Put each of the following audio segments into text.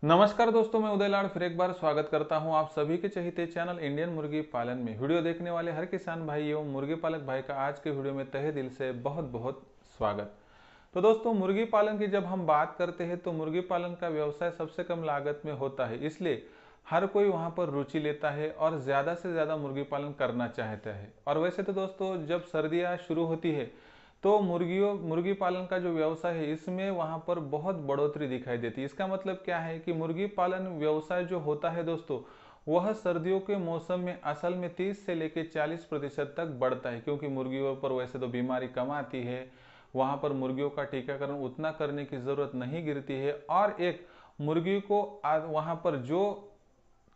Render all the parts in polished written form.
नमस्कार दोस्तों, मैं उदय लाड फिर एक बार स्वागत करता हूं आप सभी के चहीते चैनल इंडियन मुर्गी पालन में। वीडियो देखने वाले हर किसान भाई एवं मुर्गी पालक भाई का आज के वीडियो में तहे दिल से बहुत बहुत स्वागत। तो दोस्तों, मुर्गी पालन की जब हम बात करते हैं तो मुर्गी पालन का व्यवसाय सबसे कम लागत में होता है, इसलिए हर कोई वहां पर रुचि लेता है और ज्यादा से ज्यादा मुर्गी पालन करना चाहता है। और वैसे तो दोस्तों, जब सर्दियां शुरू होती है तो मुर्गी पालन का जो व्यवसाय है इसमें वहां पर बहुत बढ़ोतरी दिखाई देती है। इसका मतलब क्या है कि मुर्गी पालन व्यवसाय जो होता है दोस्तों, वह सर्दियों के मौसम में असल में 30 से लेकर 40% तक बढ़ता है, क्योंकि मुर्गियों पर वैसे तो बीमारी कम आती है, वहां पर मुर्गियों का टीकाकरण उतना करने की जरूरत नहीं गिरती है, और एक मुर्गी को वहां पर जो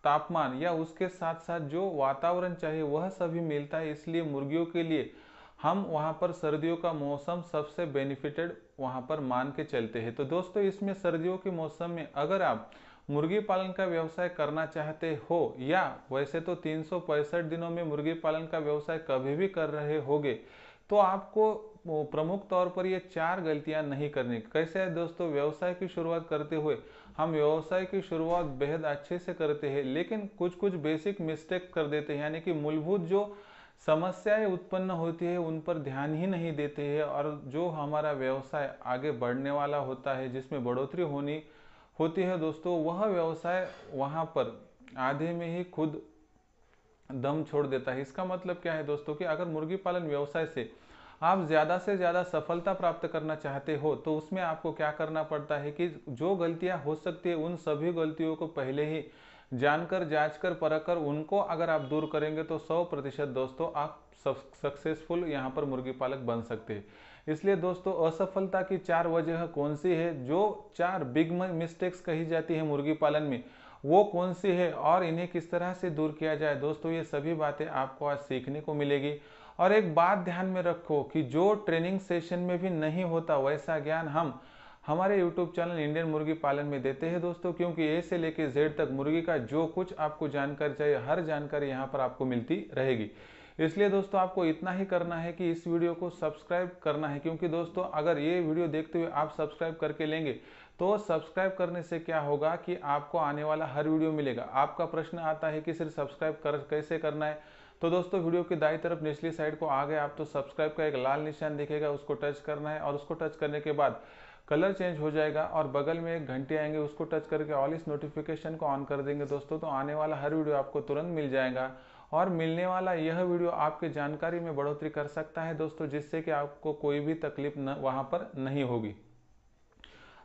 तापमान या उसके साथ साथ जो वातावरण चाहिए वह सभी मिलता है। इसलिए मुर्गियों के लिए हम वहां पर सर्दियों का मौसम सबसे बेनिफिटेड वहां पर मान के चलते हैं। तो दोस्तों, इसमें सर्दियों के मौसम में अगर आप मुर्गी पालन का व्यवसाय करना चाहते हो, या वैसे तो 365 दिनों में मुर्गी पालन का व्यवसाय कभी भी कर रहे होगे, तो आपको प्रमुख तौर पर ये 4 गलतियां नहीं करनी। कैसे है दोस्तों, व्यवसाय की शुरुआत करते हुए हम व्यवसाय की शुरुआत बेहद अच्छे से करते हैं, लेकिन कुछ कुछ बेसिक मिस्टेक कर देते हैं, यानी कि मूलभूत जो समस्याएं उत्पन्न होती है उन पर ध्यान ही नहीं देते हैं, और जो हमारा व्यवसाय आगे बढ़ने वाला होता है, जिसमें बढ़ोतरी होनी होती है दोस्तों, वह व्यवसाय वहां पर आधे में ही खुद दम छोड़ देता है। इसका मतलब क्या है दोस्तों, कि अगर मुर्गी पालन व्यवसाय से आप ज़्यादा से ज़्यादा सफलता प्राप्त करना चाहते हो तो उसमें आपको क्या करना पड़ता है कि जो गलतियां हो सकती है उन सभी गलतियों को पहले ही जानकर, जांचकर, परखकर उनको अगर आप दूर करेंगे तो 100% दोस्तों आप सक्सेसफुल यहाँ पर मुर्गी पालक बन सकते हैं। इसलिए दोस्तों, असफलता की 4 वजह कौन सी है, जो 4 बिग मिस्टेक्स कही जाती है मुर्गी पालन में, वो कौन सी है और इन्हें किस तरह से दूर किया जाए, दोस्तों ये सभी बातें आपको आज सीखने को मिलेगी। और एक बात ध्यान में रखो कि जो ट्रेनिंग सेशन में भी नहीं होता वैसा ज्ञान हम हमारे यूट्यूब चैनल इंडियन मुर्गी पालन में देते हैं दोस्तों, क्योंकि ए से लेकर जेड तक मुर्गी का जो कुछ आपको जानकारी चाहिए हर जानकारी यहाँ पर आपको मिलती रहेगी। इसलिए दोस्तों, आपको इतना ही करना है कि इस वीडियो को सब्सक्राइब करना है, क्योंकि दोस्तों अगर ये वीडियो देखते हुए आप सब्सक्राइब करके लेंगे तो सब्सक्राइब करने से क्या होगा कि आपको आने वाला हर वीडियो मिलेगा। आपका प्रश्न आता है कि सिर्फ कैसे करना है, तो दोस्तों वीडियो की दाईं तरफ निचली साइड को आ गए आप तो सब्सक्राइब का एक लाल निशान दिखेगा, उसको टच करना है, और उसको टच करने के बाद कलर चेंज हो जाएगा और बगल में एक घंटी आएंगे, उसको टच करके ऑल इस नोटिफिकेशन को ऑन कर देंगे दोस्तों, तो आने वाला हर वीडियो आपको तुरंत मिल जाएगा। और मिलने वाला यह वीडियो आपके जानकारी में बढ़ोतरी कर सकता है दोस्तों, जिससे कि आपको कोई भी तकलीफ वहां पर नहीं होगी।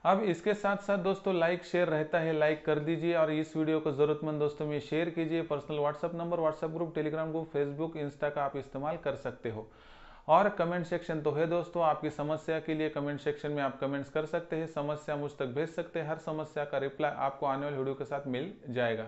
अब इसके साथ साथ दोस्तों, लाइक शेयर रहता है, लाइक कर दीजिए और इस वीडियो को जरूरतमंद दोस्तों में शेयर कीजिए। Personal WhatsApp number, WhatsApp group, Telegram group, Facebook, Insta का आप इस्तेमाल कर सकते हो। और कमेंट सेक्शन तो है दोस्तों, आपकी समस्या के लिए कमेंट सेक्शन में आप कमेंट्स कर सकते हैं, समस्या मुझ तक भेज सकते हैं, हर समस्या का रिप्लाई आपको आने वाले वीडियो के साथ मिल जाएगा।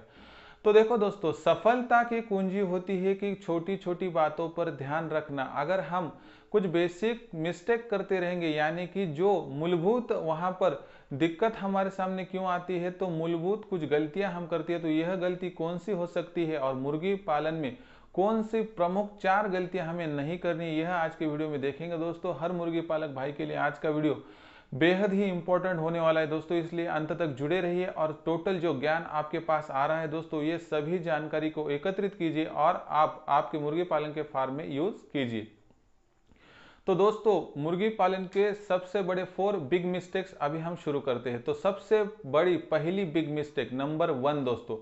तो देखो दोस्तों, सफलता की कुंजी होती है कि छोटी छोटी बातों पर ध्यान रखना। अगर हम कुछ बेसिक मिस्टेक करते रहेंगे, यानी कि जो मूलभूत वहां पर दिक्कत हमारे सामने क्यों आती है, तो मूलभूत कुछ गलतियां हम करती है, तो यह गलती कौन सी हो सकती है और मुर्गी पालन में कौन सी प्रमुख 4 गलतियां हमें नहीं करनी, यह आज के वीडियो में देखेंगे दोस्तों। हर मुर्गी पालक भाई के लिए आज का वीडियो बेहद ही इंपॉर्टेंट होने वाला है दोस्तों, इसलिए अंत तक जुड़े रहिए और टोटल जो ज्ञान आपके पास आ रहा है दोस्तों, ये सभी जानकारी को एकत्रित कीजिए और आप आपके मुर्गी पालन के फार्म में यूज कीजिए। तो दोस्तों, मुर्गी पालन के सबसे बड़े 4 बिग मिस्टेक्स अभी हम शुरू करते हैं। तो सबसे बड़ी पहली बिग मिस्टेक नंबर 1 दोस्तों,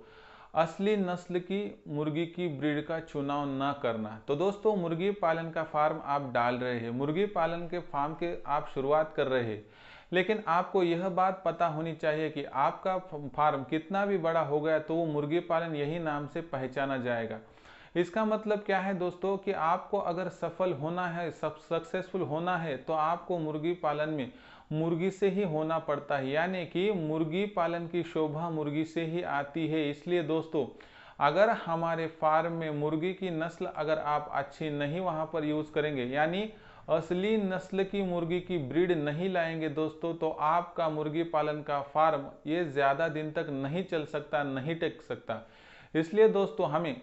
असली नस्ल की मुर्गी की ब्रीड का चुनाव न करना। तो दोस्तों, मुर्गी पालन का फार्म आप डाल रहे हैं, मुर्गी पालन के फार्म के आप शुरुआत कर रहे हैं, लेकिन आपको यह बात पता होनी चाहिए कि आपका फार्म कितना भी बड़ा हो गया तो वो मुर्गी पालन यही नाम से पहचाना जाएगा। इसका मतलब क्या है दोस्तों, कि आपको अगर सफल होना है, सक्सेसफुल होना है, तो आपको मुर्गी पालन में मुर्गी से ही होना पड़ता है, यानी कि मुर्गी पालन की शोभा मुर्गी से ही आती है। इसलिए दोस्तों, अगर हमारे फार्म में मुर्गी की नस्ल अगर आप अच्छी नहीं वहां पर यूज करेंगे, यानी असली नस्ल की मुर्गी की ब्रीड नहीं लाएंगे दोस्तों, तो आपका मुर्गी पालन का फार्म ये ज्यादा दिन तक नहीं चल सकता, नहीं टिक सकता। इसलिए दोस्तों, हमें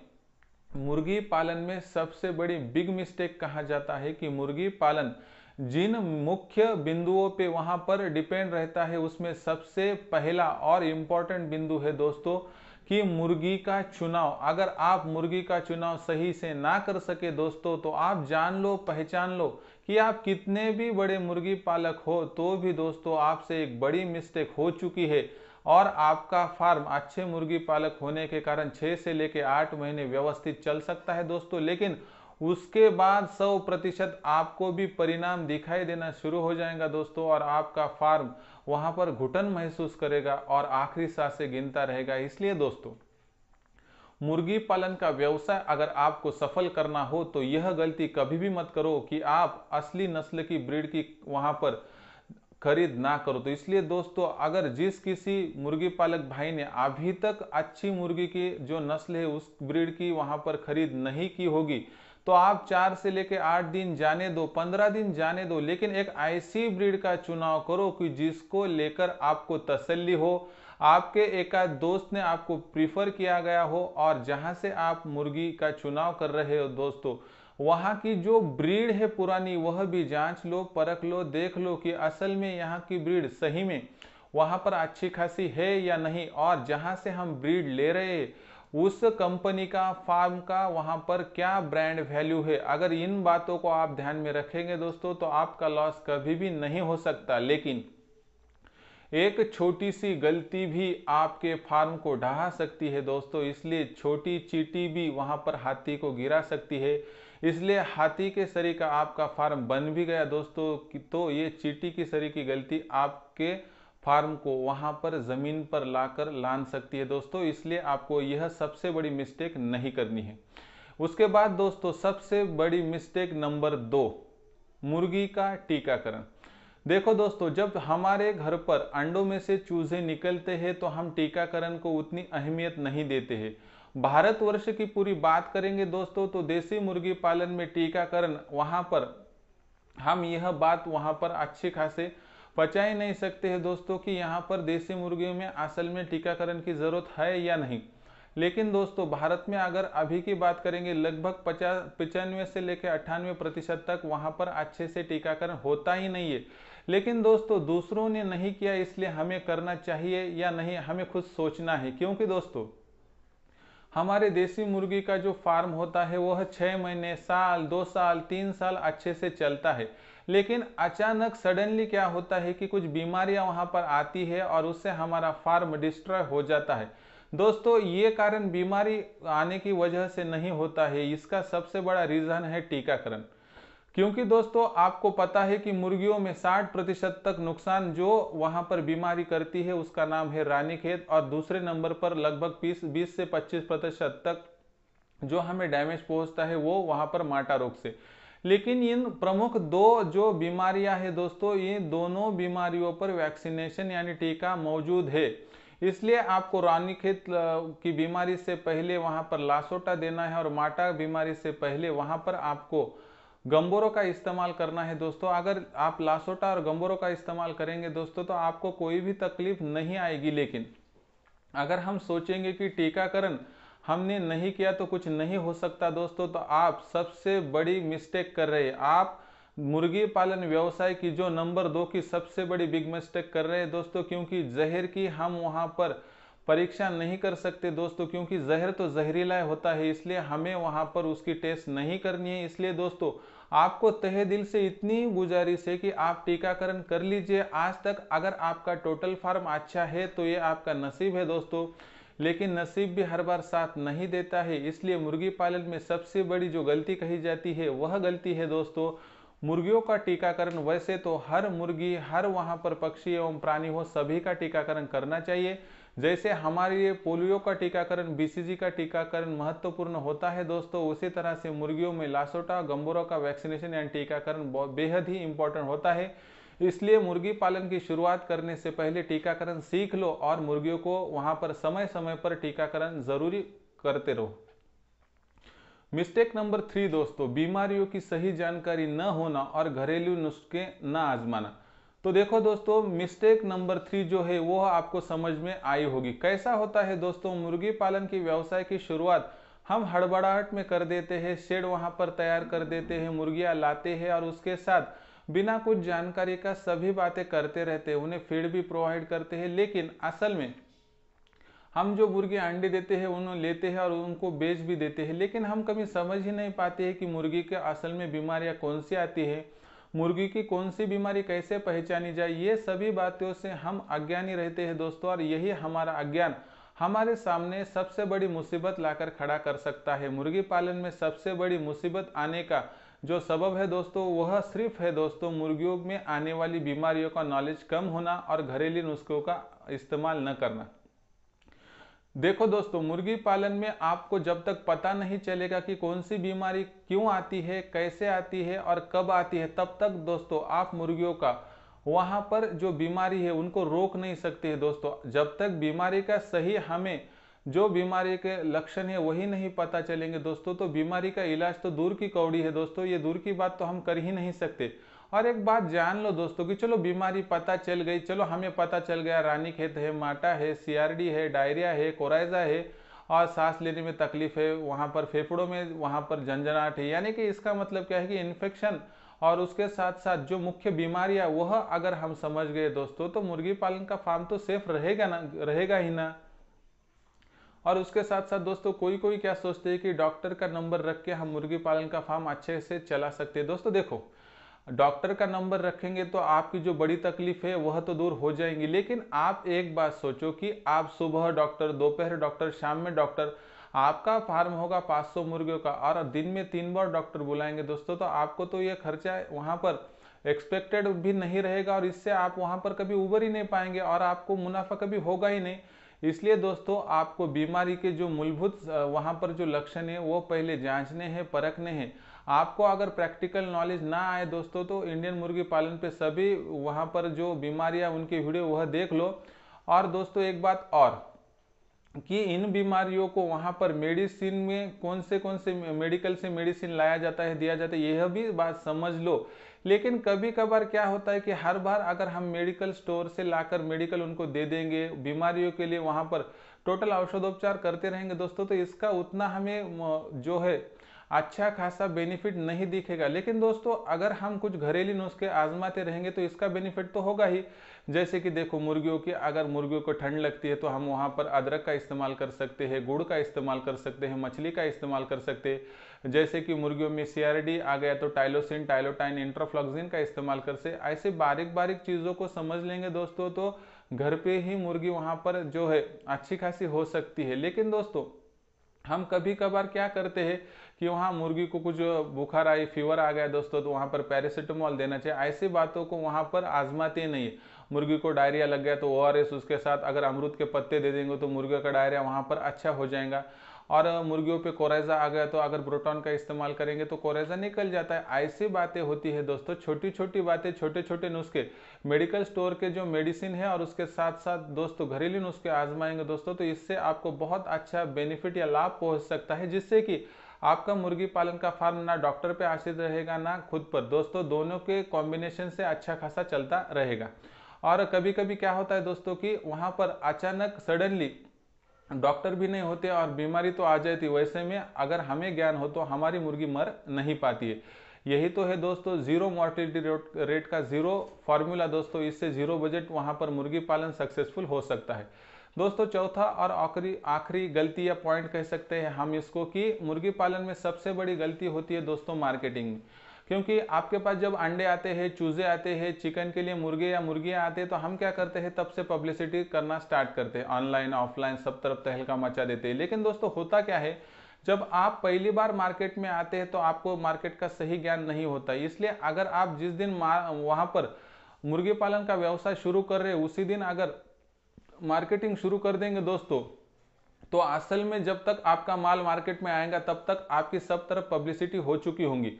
मुर्गी पालन में सबसे बड़ी बिग मिस्टेक कहा जाता है कि मुर्गी पालन जिन मुख्य बिंदुओं पे वहां पर डिपेंड रहता है, उसमें सबसे पहला और इम्पोर्टेंट बिंदु है दोस्तों कि मुर्गी का चुनाव। अगर आप मुर्गी का चुनाव सही से ना कर सके दोस्तों, तो आप जान लो, पहचान लो कि आप कितने भी बड़े मुर्गी पालक हो तो भी दोस्तों आपसे एक बड़ी मिस्टेक हो चुकी है और आपका फार्म अच्छे मुर्गी पालक होने के कारण 6 से लेकर 8 महीने व्यवस्थित चल सकता है दोस्तों, लेकिन उसके बाद 100% आपको भी परिणाम दिखाई देना शुरू हो जाएगा दोस्तों, और आपका फार्म वहां पर घुटन महसूस करेगा और आखिरी सांसें गिनता रहेगा। इसलिए दोस्तों, मुर्गी पालन का व्यवसाय अगर आपको सफल करना हो तो यह गलती कभी भी मत करो कि आप असली नस्ल की ब्रीड की वहां पर खरीद ना करो। तो इसलिए दोस्तों, अगर जिस किसी मुर्गी पालक भाई ने अभी तक अच्छी मुर्गी की जो नस्ल है उस ब्रीड की वहां पर खरीद नहीं की होगी, तो आप 4 से लेकर 8 दिन जाने दो, 15 दिन जाने दो, लेकिन एक ऐसी ब्रीड का चुनाव करो कि जिसको लेकर आपको तसल्ली हो, आपके एकाध दोस्त ने आपको प्रीफर किया गया हो, और जहां से आप मुर्गी का चुनाव कर रहे हो दोस्तों, वहां की जो ब्रीड है पुरानी वह भी जांच लो, परख लो, देख लो कि असल में यहाँ की ब्रीड सही में वहां पर अच्छी खासी है या नहीं, और जहां से हम ब्रीड ले रहे हैं उस कंपनी का, फार्म का वहां पर क्या ब्रांड वैल्यू है। अगर इन बातों को आप ध्यान में रखेंगे दोस्तों, तो आपका लॉस कभी भी नहीं हो सकता। लेकिन एक छोटी सी गलती भी आपके फार्म को ढहा सकती है दोस्तों, इसलिए छोटी चींटी भी वहां पर हाथी को गिरा सकती है। इसलिए हाथी के सरी का आपका फार्म बन भी गया दोस्तों, तो ये चींटी की सरी की गलती आपके फार्म को वहां पर जमीन पर लाकर लान सकती है दोस्तों, इसलिए आपको यह सबसे बड़ी मिस्टेक नहीं करनी है। उसके बाद दोस्तों, सबसे बड़ी मिस्टेक नंबर 2, मुर्गी का टीकाकरण। देखो दोस्तों, जब हमारे घर पर अंडों में से चूजे निकलते हैं तो हम टीकाकरण को उतनी अहमियत नहीं देते हैं। भारतवर्ष की पूरी बात करेंगे दोस्तों, तो देसी मुर्गी पालन में टीकाकरण वहां पर हम यह बात वहां पर अच्छे खासे पचा ही नहीं सकते हैं दोस्तों कि यहाँ पर देसी मुर्गियों में असल में टीकाकरण की जरूरत है या नहीं। लेकिन दोस्तों, भारत में अगर अभी की बात करेंगे, लगभग 95 से लेकर 98% तक वहां पर अच्छे से टीकाकरण होता ही नहीं है। लेकिन दोस्तों, दूसरों ने नहीं किया इसलिए हमें करना चाहिए या नहीं, हमें खुद सोचना है। क्योंकि दोस्तों, हमारे देसी मुर्गी का जो फार्म होता है वह 6 महीने, साल, 2 साल, 3 साल अच्छे से चलता है, लेकिन अचानक सडनली क्या होता है कि कुछ बीमारियां वहां पर आती है और उससे हमारा फार्म डिस्ट्रॉय हो जाता है। दोस्तों, ये कारण बीमारी आने की वजह से नहीं होता है, इसका सबसे बड़ा रीजन है टीकाकरण। क्योंकि दोस्तों, आपको पता है कि मुर्गियों में 60% तक नुकसान जो वहां पर बीमारी करती है उसका नाम है रानीखेत, और दूसरे नंबर पर लगभग 20 से 25% तक जो हमें डैमेज पहुंचता है वो वहां पर माटा रोग से। लेकिन इन प्रमुख 2 जो बीमारियां हैं दोस्तों, ये दोनों बीमारियों पर वैक्सीनेशन यानी टीका मौजूद है। इसलिए आपको रानीखेत की बीमारी से पहले वहां पर लासोटा देना है, और माटा बीमारी से पहले वहां पर आपको गंबोरो का इस्तेमाल करना है दोस्तों। अगर आप लासोटा और गंबोरो का इस्तेमाल करेंगे दोस्तों, तो आपको कोई भी तकलीफ नहीं आएगी। लेकिन अगर हम सोचेंगे कि टीकाकरण हमने नहीं किया तो कुछ नहीं हो सकता दोस्तों, तो आप सबसे बड़ी मिस्टेक कर रहे हैं। आप मुर्गी पालन व्यवसाय की जो नंबर 2 की सबसे बड़ी बिग मिस्टेक कर रहे हैं दोस्तों, क्योंकि जहर की हम वहां पर परीक्षा नहीं कर सकते दोस्तों, क्योंकि जहर तो जहरीला होता है, इसलिए हमें वहां पर उसकी टेस्ट नहीं करनी है। इसलिए दोस्तों, आपको तहे दिल से इतनी गुजारिश है कि आप टीकाकरण कर लीजिए। आज तक अगर आपका टोटल फार्म अच्छा है तो ये आपका नसीब है दोस्तों, लेकिन नसीब भी हर बार साथ नहीं देता है। इसलिए मुर्गी पालन में सबसे बड़ी जो गलती कही जाती है वह गलती है दोस्तों मुर्गियों का टीकाकरण। वैसे तो हर मुर्गी, हर वहां पर पक्षी एवं प्राणी हो, सभी का टीकाकरण करना चाहिए। जैसे हमारे लिए पोलियो का टीकाकरण, बीसीजी का टीकाकरण महत्वपूर्ण होता है दोस्तों, उसी तरह से मुर्गियों में लासोटा, गंबोरा का वैक्सीनेशन यानी टीकाकरण बेहद ही इंपॉर्टेंट होता है। इसलिए मुर्गी पालन की शुरुआत करने से पहले टीकाकरण सीख लो और मुर्गियों को वहां पर समय समय पर टीकाकरण जरूरी करते रहो। मिस्टेक नंबर 3 दोस्तों, बीमारियों की सही जानकारी न होना और घरेलू नुस्खे न आजमाना। तो देखो दोस्तों, मिस्टेक नंबर 3 जो है वो आपको समझ में आई होगी। कैसा होता है दोस्तों, मुर्गी पालन की व्यवसाय की शुरुआत हम हड़बड़ाहट में कर देते हैं, शेड वहां पर तैयार कर देते हैं, मुर्गियां लाते हैं और उसके साथ बिना कुछ जानकारी का सभी बातें करते रहते हैं, उन्हें फीड भी प्रोवाइड करते हैं, लेकिन असल में हम जो मुर्गी अंडे देते हैं उन्हें लेते हैं और उनको बेच भी देते हैं, लेकिन हम कभी समझ ही नहीं पाते हैं कि मुर्गी के असल में बीमारियां कौन सी आती है, मुर्गी की कौन सी बीमारी कैसे पहचानी जाए। ये सभी बातों से हम अज्ञानी रहते हैं दोस्तों, और यही हमारा अज्ञान हमारे सामने सबसे बड़ी मुसीबत लाकर खड़ा कर सकता है। मुर्गी पालन में सबसे बड़ी मुसीबत आने का जो सबब है दोस्तों, वह सिर्फ है दोस्तों मुर्गियों में आने वाली बीमारियों का नॉलेज कम होना और घरेलू नुस्खों का इस्तेमाल न करना। देखो दोस्तों, मुर्गी पालन में आपको जब तक पता नहीं चलेगा कि कौन सी बीमारी क्यों आती है, कैसे आती है और कब आती है, तब तक दोस्तों आप मुर्गियों का वहां पर जो बीमारी है उनको रोक नहीं सकते हैं दोस्तों। जब तक बीमारी का सही हमें जो बीमारी के लक्षण है वही नहीं पता चलेंगे दोस्तों, तो बीमारी का इलाज तो दूर की कौड़ी है दोस्तों, ये दूर की बात तो हम कर ही नहीं सकते। और एक बात जान लो दोस्तों कि चलो बीमारी पता चल गई, चलो हमें पता चल गया रानीखेत है, माटा है, सीआरडी है, डायरिया है, कोराइजा है और सांस लेने में तकलीफ है, वहां पर फेफड़ों में वहां पर झंझनाहट है, यानी कि इसका मतलब क्या है कि इन्फेक्शन और उसके साथ साथ जो मुख्य बीमारियां वह अगर हम समझ गए दोस्तों, तो मुर्गी पालन का फार्म तो सेफ रहेगा ना, रहेगा ही ना। और उसके साथ साथ दोस्तों कोई कोई क्या सोचते हैं कि डॉक्टर का नंबर रख के हम मुर्गी पालन का फार्म अच्छे से चला सकते हैं। दोस्तों देखो, डॉक्टर का नंबर रखेंगे तो आपकी जो बड़ी तकलीफ है वह तो दूर हो जाएंगी, लेकिन आप एक बात सोचो कि आप सुबह डॉक्टर, दोपहर डॉक्टर, शाम में डॉक्टर, आपका फार्म होगा 500 मुर्गियों का और दिन में 3 बार डॉक्टर बुलाएंगे दोस्तों, तो आपको तो ये खर्चा वहां पर एक्सपेक्टेड भी नहीं रहेगा और इससे आप वहां पर कभी उबर ही नहीं पाएंगे और आपको मुनाफा कभी होगा ही नहीं। इसलिए दोस्तों आपको बीमारी के जो मूलभूत वहां पर जो लक्षण है वो पहले जांचने हैं, परखने हैं। आपको अगर प्रैक्टिकल नॉलेज ना आए दोस्तों, तो इंडियन मुर्गी पालन पे सभी वहां पर जो बीमारियां उनकी वीडियो वह देख लो। और दोस्तों एक बात और कि इन बीमारियों को वहां पर मेडिसिन में कौन से मेडिकल से मेडिसिन लाया जाता है, दिया जाता है, यह भी बात समझ लो। लेकिन कभी कभार क्या होता है कि हर बार अगर हम मेडिकल स्टोर से लाकर मेडिकल उनको दे देंगे, बीमारियों के लिए वहां पर टोटल औषधोपचार करते रहेंगे दोस्तों, तो इसका उतना हमें जो है अच्छा खासा बेनिफिट नहीं दिखेगा। लेकिन दोस्तों अगर हम कुछ घरेलू नुस्खे आजमाते रहेंगे तो इसका बेनिफिट तो होगा ही। जैसे कि देखो, मुर्गियों की अगर मुर्गियों को ठंड लगती है तो हम वहां पर अदरक का इस्तेमाल कर सकते हैं, गुड़ का इस्तेमाल कर सकते हैं, मछली का इस्तेमाल कर सकते हैं। जैसे कि मुर्गियों में सीआरडी आ गया तो टाइलोसिन, टाइलोटाइन, इंट्रोफ्लॉक्सिन का इस्तेमाल कर से ऐसे बारीक बारीक चीजों को समझ लेंगे दोस्तों, तो घर पे ही मुर्गी वहां पर जो है अच्छी खासी हो सकती है। लेकिन दोस्तों हम कभी कभार क्या करते हैं कि वहाँ मुर्गी को कुछ बुखार आई, फीवर आ गया दोस्तों, तो वहाँ पर पैरासीटामोल देना चाहिए, ऐसी बातों को वहाँ पर आजमाते नहीं। मुर्गी को डायरिया लग गया तो ओआरएस, उसके साथ अगर अमरूद के पत्ते दे देंगे तो मुर्गी का डायरिया वहाँ पर अच्छा हो जाएगा। और मुर्गियों पे कोरेजा आ गया तो अगर ब्रोटॉन का इस्तेमाल करेंगे तो कोरेजा निकल जाता है। ऐसी बातें होती है दोस्तों, छोटी छोटी बातें, छोटे छोटे नुस्खे, मेडिकल स्टोर के जो मेडिसिन है और उसके साथ साथ दोस्तों घरेलू नुस्खे आजमाएंगे दोस्तों, तो इससे आपको बहुत अच्छा बेनिफिट या लाभ पहुंच सकता है, जिससे कि आपका मुर्गी पालन का फार्म ना डॉक्टर पे आश्रित रहेगा ना खुद पर दोस्तों, दोनों के कॉम्बिनेशन से अच्छा खासा चलता रहेगा। और कभी कभी क्या होता है दोस्तों कि वहां पर अचानक सडनली डॉक्टर भी नहीं होते और बीमारी तो आ जाती, वैसे में अगर हमें ज्ञान हो तो हमारी मुर्गी मर नहीं पाती है। यही तो है दोस्तों जीरो मॉर्टिलिटी रेट का जीरो फॉर्मूला दोस्तों, इससे जीरो बजट वहां पर मुर्गी पालन सक्सेसफुल हो सकता है दोस्तों। चौथा और आखिरी गलती या पॉइंट कह सकते हैं हम इसको, कि मुर्गी पालन में सबसे बड़ी गलती होती है दोस्तों मार्केटिंग में। क्योंकि आपके पास जब अंडे आते हैं, चूजे आते हैं, चिकन के लिए मुर्गे या मुर्गियां आते हैं, तो हम क्या करते हैं, तब से पब्लिसिटी करना स्टार्ट करते हैं, ऑनलाइन ऑफलाइन सब तरफ तहलका मचा देते हैं। लेकिन दोस्तों होता क्या है, जब आप पहली बार मार्केट में आते हैं तो आपको मार्केट का सही ज्ञान नहीं होता, इसलिए अगर आप जिस दिन वहां पर मुर्गी पालन का व्यवसाय शुरू कर रहे हैं उसी दिन अगर मार्केटिंग शुरू कर देंगे दोस्तों, तो असल में जब तक आपका माल मार्केट में आएगा तब तक आपकी सब तरफ पब्लिसिटी हो चुकी होंगी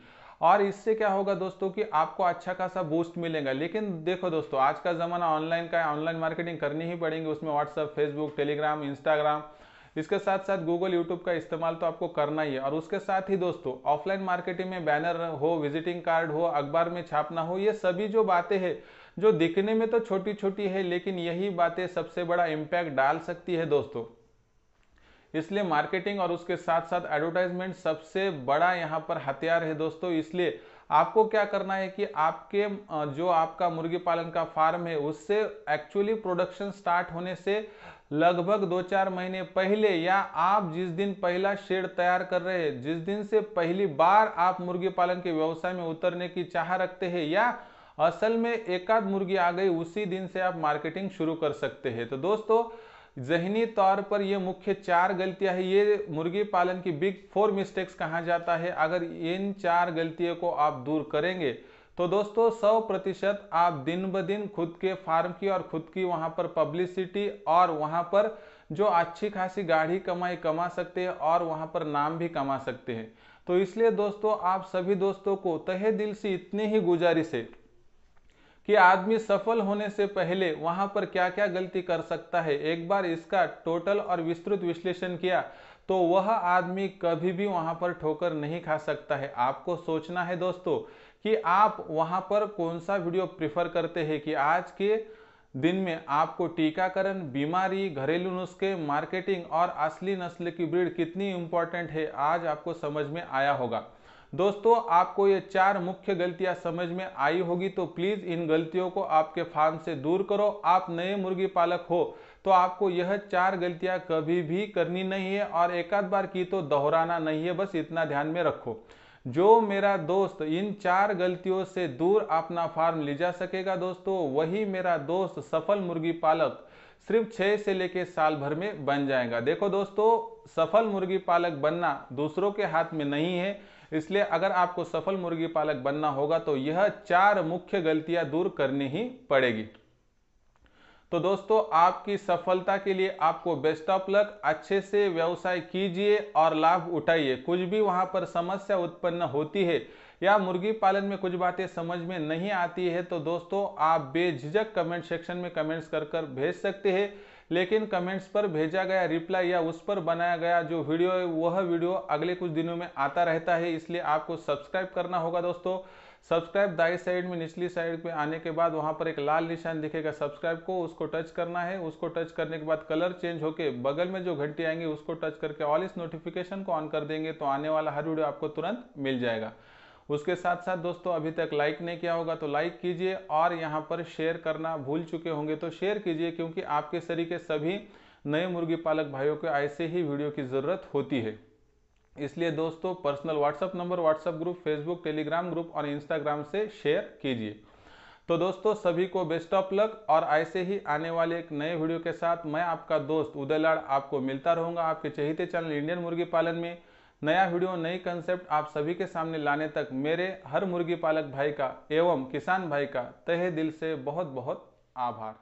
और इससे क्या होगा दोस्तों कि आपको अच्छा खासा बूस्ट मिलेगा। लेकिन देखो दोस्तों, आज का जमाना ऑनलाइन का है, ऑनलाइन मार्केटिंग करनी ही पड़ेगी, उसमें व्हाट्सएप, फेसबुक, टेलीग्राम, इंस्टाग्राम, इसके साथ साथ गूगल, यूट्यूब का इस्तेमाल तो आपको करना ही है। और उसके साथ ही दोस्तों ऑफलाइन मार्केटिंग में बैनर हो, विजिटिंग कार्ड हो, अखबार में छापना हो, ये सभी जो बातें हैं जो दिखने में तो छोटी छोटी है, लेकिन यही बातें सबसे बड़ा इम्पैक्ट डाल सकती है दोस्तों। इसलिए मार्केटिंग और उसके साथ साथ एडवर्टाइजमेंट सबसे बड़ा यहाँ पर हथियार है दोस्तों। इसलिए आपको क्या करना है कि आपके जो आपका मुर्गी पालन का फार्म है उससे एक्चुअली प्रोडक्शन स्टार्ट होने से लगभग 2-4 महीने पहले, या आप जिस दिन पहला शेड तैयार कर रहे हैं, जिस दिन से पहली बार आप मुर्गी पालन के व्यवसाय में उतरने की चाह रखते हैं, या असल में एक आध मुर्गी आ गई उसी दिन से आप मार्केटिंग शुरू कर सकते हैं। तो दोस्तों, ज़हनी तौर पर ये मुख्य 4 गलतियां हैं, ये मुर्गी पालन की बिग 4 मिस्टेक्स कहा जाता है। अगर इन 4 गलतियों को आप दूर करेंगे तो दोस्तों 100% आप दिन ब दिन खुद के फार्म की और खुद की वहां पर पब्लिसिटी और वहां पर जो अच्छी खासी गाढ़ी कमाई कमा सकते हैं और वहां पर नाम भी कमा सकते हैं। तो इसलिए दोस्तों, आप सभी दोस्तों को तहे दिल से इतनी ही गुजारिश है कि आदमी सफल होने से पहले वहां पर क्या क्या गलती कर सकता है, एक बार इसका टोटल और विस्तृत विश्लेषण किया तो वह आदमी कभी भी वहां पर ठोकर नहीं खा सकता है। आपको सोचना है दोस्तों कि आप वहां पर कौन सा वीडियो प्रिफर करते हैं, कि आज के दिन में आपको टीकाकरण, बीमारी, घरेलू नुस्खे, मार्केटिंग और असली नस्ल की ब्रीड कितनी इंपॉर्टेंट है, आज आपको समझ में आया होगा। दोस्तों, आपको ये 4 मुख्य गलतियां समझ में आई होगी, तो प्लीज इन गलतियों को आपके फार्म से दूर करो। आप नए मुर्गी पालक हो तो आपको यह 4 गलतियां कभी भी करनी नहीं है, और एक आध बार की तो दोहराना नहीं है, बस इतना ध्यान में रखो। जो मेरा दोस्त इन 4 गलतियों से दूर अपना फार्म ले जा सकेगा दोस्तों, वही मेरा दोस्त सफल मुर्गी पालक सिर्फ 6 से लेके साल भर में बन जाएगा। देखो दोस्तों, सफल मुर्गी पालक बनना दूसरों के हाथ में नहीं है, इसलिए अगर आपको सफल मुर्गी पालक बनना होगा तो यह 4 मुख्य गलतियां दूर करनी ही पड़ेगी। तो दोस्तों, आपकी सफलता के लिए आपको बेस्ट ऑफ लक। अच्छे से व्यवसाय कीजिए और लाभ उठाइए। कुछ भी वहां पर समस्या उत्पन्न होती है या मुर्गी पालन में कुछ बातें समझ में नहीं आती है तो दोस्तों, आप बेझिझक कमेंट सेक्शन में कमेंट्स कर भेज सकते हैं। लेकिन कमेंट्स पर भेजा गया रिप्लाई या उस पर बनाया गया जो वीडियो है वह वीडियो अगले कुछ दिनों में आता रहता है, इसलिए आपको सब्सक्राइब करना होगा दोस्तों। सब्सक्राइब दाई साइड में निचली साइड पे आने के बाद वहां पर एक लाल निशान दिखेगा सब्सक्राइब को, उसको टच करना है। उसको टच करने के बाद कलर चेंज होके बगल में जो घंटी आएंगे उसको टच करके ऑल इस नोटिफिकेशन को ऑन कर देंगे तो आने वाला हर वीडियो आपको तुरंत मिल जाएगा। उसके साथ साथ दोस्तों, अभी तक लाइक नहीं किया होगा तो लाइक कीजिए, और यहाँ पर शेयर करना भूल चुके होंगे तो शेयर कीजिए, क्योंकि आपके तरीके सभी नए मुर्गी पालक भाइयों को ऐसे ही वीडियो की जरूरत होती है। इसलिए दोस्तों, personal WhatsApp number, WhatsApp group, Facebook, Telegram group और इंस्टाग्राम से शेयर कीजिए। तो दोस्तों, सभी को बेस्ट ऑफ लक, और ऐसे ही आने वाले एक नए वीडियो के साथ मैं आपका दोस्त उदय लाड आपको मिलता रहूंगा आपके चहेते चैनल इंडियन मुर्गी पालन में। नया वीडियो, नई कंसेप्ट आप सभी के सामने लाने तक मेरे हर मुर्गी पालक भाई का एवं किसान भाई का तहे दिल से बहुत बहुत आभार।